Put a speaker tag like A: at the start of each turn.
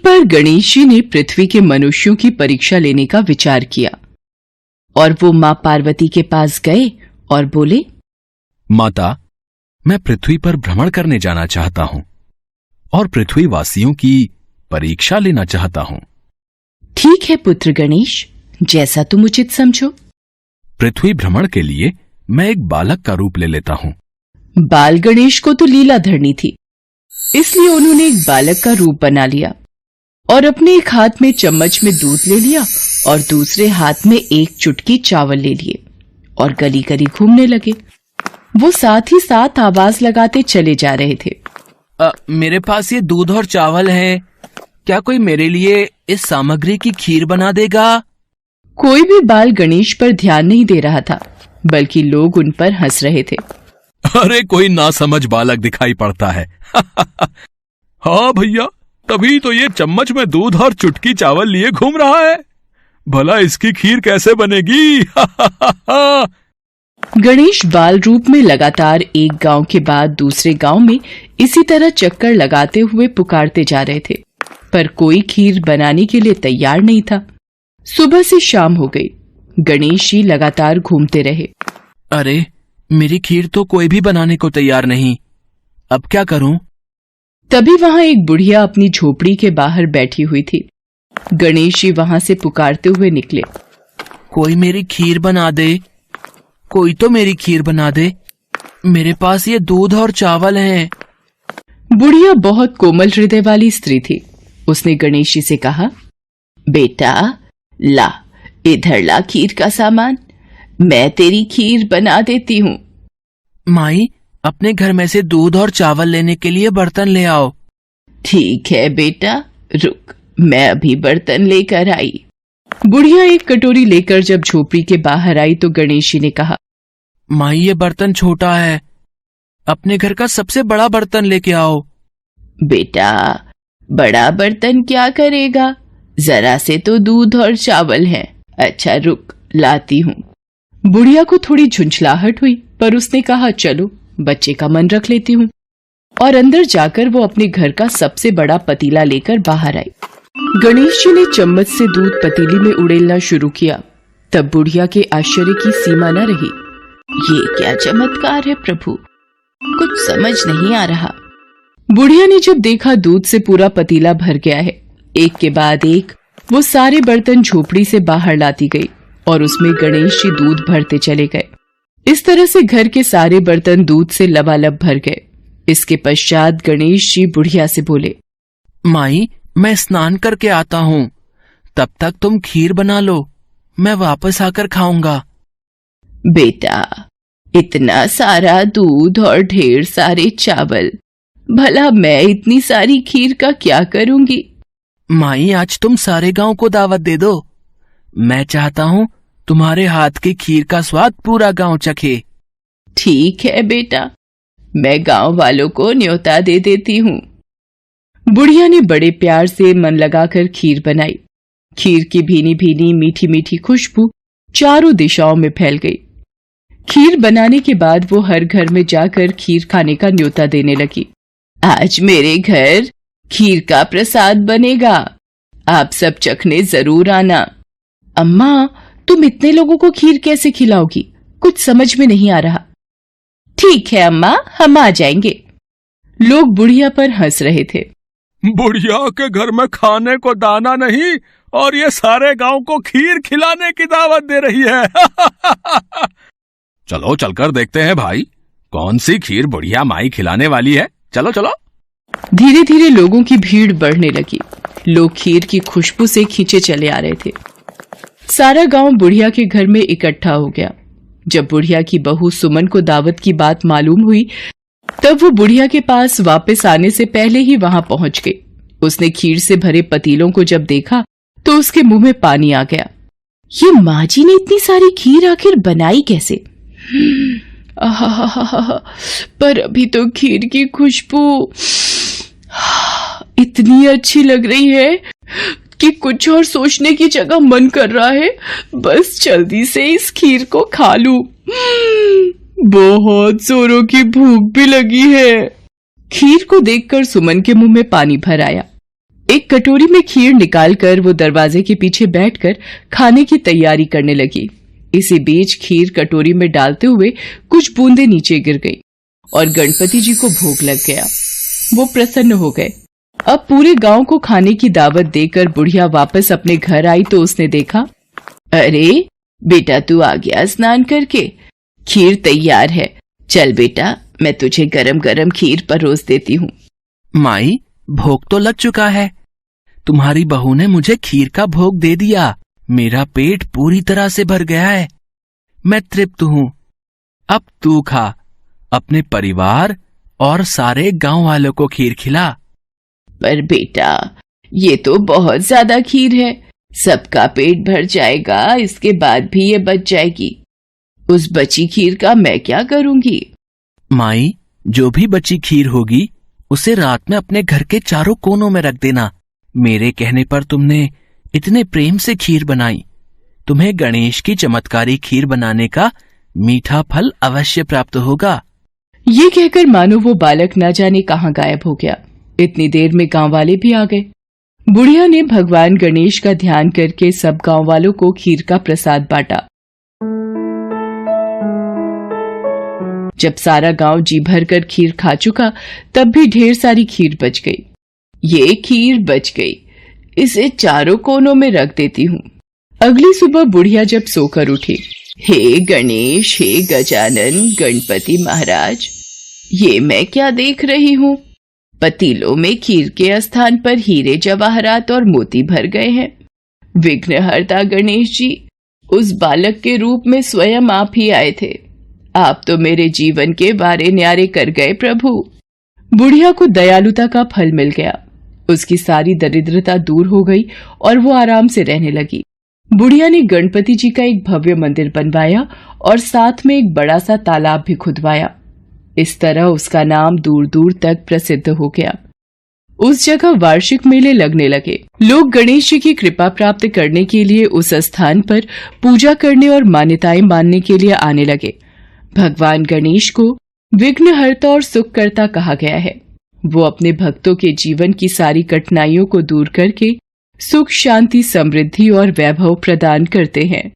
A: पर गणेश जी ने पृथ्वी के मनुष्यों की परीक्षा लेने का विचार किया और वो मां पार्वती के पास गए और बोले,
B: माता, मैं पृथ्वी पर भ्रमण करने जाना चाहता हूं और पृथ्वी वासियों की परीक्षा लेना चाहता हूं।
A: ठीक है पुत्र गणेश, जैसा तुम उचित समझो।
B: पृथ्वी भ्रमण के लिए मैं एक बालक का रूप ले लेता हूं।
A: बाल गणेश को तो लीला धरनी थी, इसलिए उन्होंने एक बालक का रूप बना लिया और अपने एक हाथ में चम्मच में दूध ले लिया और दूसरे हाथ में एक चुटकी चावल ले लिए और गली गली घूमने लगे। वो साथ ही साथ आवाज लगाते चले जा रहे थे,
B: मेरे पास ये दूध और चावल है, क्या कोई मेरे लिए इस सामग्री की खीर बना देगा?
A: कोई भी बाल गणेश पर ध्यान नहीं दे रहा था, बल्कि लोग उन पर हंस रहे थे।
B: अरे कोई नासमझ बालक दिखाई पड़ता है। हाँ भैया, तभी तो ये चम्मच में दूध और चुटकी चावल लिए घूम रहा है। भला इसकी खीर कैसे बनेगी?
A: गणेश बाल रूप में लगातार एक गांव के बाद दूसरे गांव में इसी तरह चक्कर लगाते हुए पुकारते जा रहे थे, पर कोई खीर बनाने के लिए तैयार नहीं था। सुबह से शाम हो गई, गणेश जी लगातार घूमते रहे।
B: अरे, मेरी खीर तो कोई भी बनाने को तैयार नहीं, अब क्या करूं?
A: तभी वहां एक बुढ़िया अपनी झोपड़ी के बाहर बैठी हुई थी। गणेश जी वहां से पुकारते हुए निकले,
B: कोई मेरी खीर बना दे, कोई तो मेरी खीर बना दे, मेरे पास ये दूध और चावल हैं।
A: बुढ़िया बहुत कोमल हृदय वाली स्त्री थी। उसने गणेश जी से कहा, बेटा ला, इधर ला खीर का सामान, मैं तेरी खीर बना देती हूँ।
B: माई, अपने घर में से दूध और चावल लेने के लिए बर्तन ले आओ।
A: ठीक है बेटा, रुक, मैं अभी बर्तन लेकर आई। बुढ़िया एक कटोरी लेकर जब झोपड़ी के बाहर आई तो गणेश जी ने कहा,
B: माई ये बर्तन छोटा है, अपने घर का सबसे बड़ा बर्तन लेके आओ।
A: बेटा, बड़ा बर्तन क्या करेगा, जरा से तो दूध और चावल है। अच्छा रुक, लाती हूँ। बुढ़िया को थोड़ी झुंझलाहट हुई, पर उसने कहा, चलो बच्चे का मन रख लेती हूँ, और अंदर जाकर वो अपने घर का सबसे बड़ा पतीला लेकर बाहर आई। गणेश जी ने चम्मच से दूध पतीली में उड़ेलना शुरू किया। तब बुढ़िया के आश्चर्य की सीमा न रही। ये क्या चमत्कार है प्रभु, कुछ समझ नहीं आ रहा। बुढ़िया ने जब देखा दूध से पूरा पतीला भर गया है, एक के बाद एक वो सारे बर्तन झोपड़ी से बाहर लाती गई और उसमें गणेश जी दूध भरते चले गए। इस तरह से घर के सारे बर्तन दूध से लबालब भर गए। इसके पश्चात गणेश जी बुढ़िया से बोले,
B: माई, मैं स्नान करके आता हूँ, तब तक तुम खीर बना लो, मैं वापस आकर खाऊंगा।
A: बेटा, इतना सारा दूध और ढेर सारे चावल, भला मैं इतनी सारी खीर का क्या करूंगी?
B: माई, आज तुम सारे गांव को दावत दे दो, मैं चाहता हूँ तुम्हारे हाथ की खीर का स्वाद पूरा गांव चखे।
A: ठीक है बेटा, मैं गांव वालों को न्योता दे देती हूँ। बुढ़िया ने बड़े प्यार से मन लगाकर खीर बनाई। खीर की भीनी भीनी मीठी मीठी खुशबू चारों दिशाओं में फैल गई। खीर बनाने के बाद वो हर घर में जाकर खीर खाने का न्योता देने लगी। आज मेरे घर खीर का प्रसाद बनेगा, आप सब चखने जरूर आना। अम्मा, तुम इतने लोगों को खीर कैसे खिलाओगी, कुछ समझ में नहीं आ रहा। ठीक है अम्मा, हम आ जाएंगे। लोग बुढ़िया पर हंस रहे थे।
B: बुढ़िया के घर में खाने को दाना नहीं और ये सारे गांव को खीर खिलाने की दावत दे रही है। चलो चलकर देखते हैं भाई, कौन सी खीर बुढ़िया माई खिलाने वाली है। चलो चलो।
A: धीरे धीरे लोगों की भीड़ बढ़ने लगी। लोग खीर की खुशबू से खींचे चले आ रहे थे। सारा गांव बुढ़िया के घर में इकट्ठा हो गया। जब बुढ़िया की बहू सुमन को दावत की बात मालूम हुई, तब वो बुढ़िया के पास वापस आने से पहले ही वहां पहुंच गई। उसने खीर से भरे पतीलों को जब देखा तो उसके मुंह में पानी आ गया। ये माँ जी ने इतनी सारी खीर आखिर बनाई कैसे? पर अभी तो खीर की खुशबू इतनी अच्छी लग रही है कि कुछ और सोचने की जगह मन कर रहा है बस जल्दी से इस खीर को खा लूं। बहुत जोरों की भूख भी लगी है। खीर को देखकर सुमन के मुंह में पानी भर आया। एक कटोरी में खीर निकालकर वो दरवाजे के पीछे बैठकर खाने की तैयारी करने लगी। इसी बीच खीर कटोरी में डालते हुए कुछ बूंदें नीचे गिर गई और गणपति जी को भोग लग गया। वो प्रसन्न हो गए। अब पूरे गांव को खाने की दावत देकर बुढ़िया वापस अपने घर आई तो उसने देखा, अरे बेटा तू आ गया स्नान करके, खीर तैयार है। चल बेटा, मैं तुझे गरम गरम खीर परोस देती हूँ।
C: माई, भोग तो लग चुका है। तुम्हारी बहू ने मुझे खीर का भोग दे दिया। मेरा पेट पूरी तरह से भर गया है। मैं तृप्त हूँ। अब तू खा, अपने परिवार और सारे गांव वालों को खीर खिला।
A: पर बेटा, ये तो बहुत ज्यादा खीर है, सबका पेट भर जाएगा, इसके बाद भी ये बच जाएगी। उस बची खीर का मैं क्या करूंगी?
C: माई, जो भी बची खीर होगी उसे रात में अपने घर के चारों कोनों में रख देना। मेरे कहने पर तुमने इतने प्रेम से खीर बनाई, तुम्हें गणेश की चमत्कारी खीर बनाने का मीठा फल अवश्य प्राप्त होगा।
A: ये कहकर मानो वो बालक न जाने कहाँ गायब हो गया। इतनी देर में गांव वाले भी आ गए। बुढ़िया ने भगवान गणेश का ध्यान करके सब गांव वालों को खीर का प्रसाद बांटा। जब सारा गांव जी भरकर खीर खा चुका, तब भी ढेर सारी खीर बच गई। ये खीर बच गई, इसे चारों कोनों में रख देती हूँ। अगली सुबह बुढ़िया जब सोकर उठी, हे गणेश, हे गजानन, गणपति महाराज, ये मैं क्या देख रही हूँ? पतीलों में खीर के स्थान पर हीरे जवाहरात और मोती भर गए हैं। विघ्नहर्ता गणेश जी, उस बालक के रूप में स्वयं आप ही आए थे। आप तो मेरे जीवन के वारे न्यारे कर गए प्रभु। बुढ़िया को दयालुता का फल मिल गया। उसकी सारी दरिद्रता दूर हो गई और वो आराम से रहने लगी। बुढ़िया ने गणपति जी का एक भव्य मंदिर बनवाया और साथ में एक बड़ा सा तालाब भी खुदवाया। इस तरह उसका नाम दूर दूर तक प्रसिद्ध हो गया। उस जगह वार्षिक मेले लगने लगे। लोग गणेश जी की कृपा प्राप्त करने के लिए उस स्थान पर पूजा करने और मान्यताएं मानने के लिए आने लगे। भगवान गणेश को विघ्नहर्ता और सुखकर्ता कहा गया है। वो अपने भक्तों के जीवन की सारी कठिनाइयों को दूर करके सुख, शांति, समृद्धि और वैभव प्रदान करते हैं।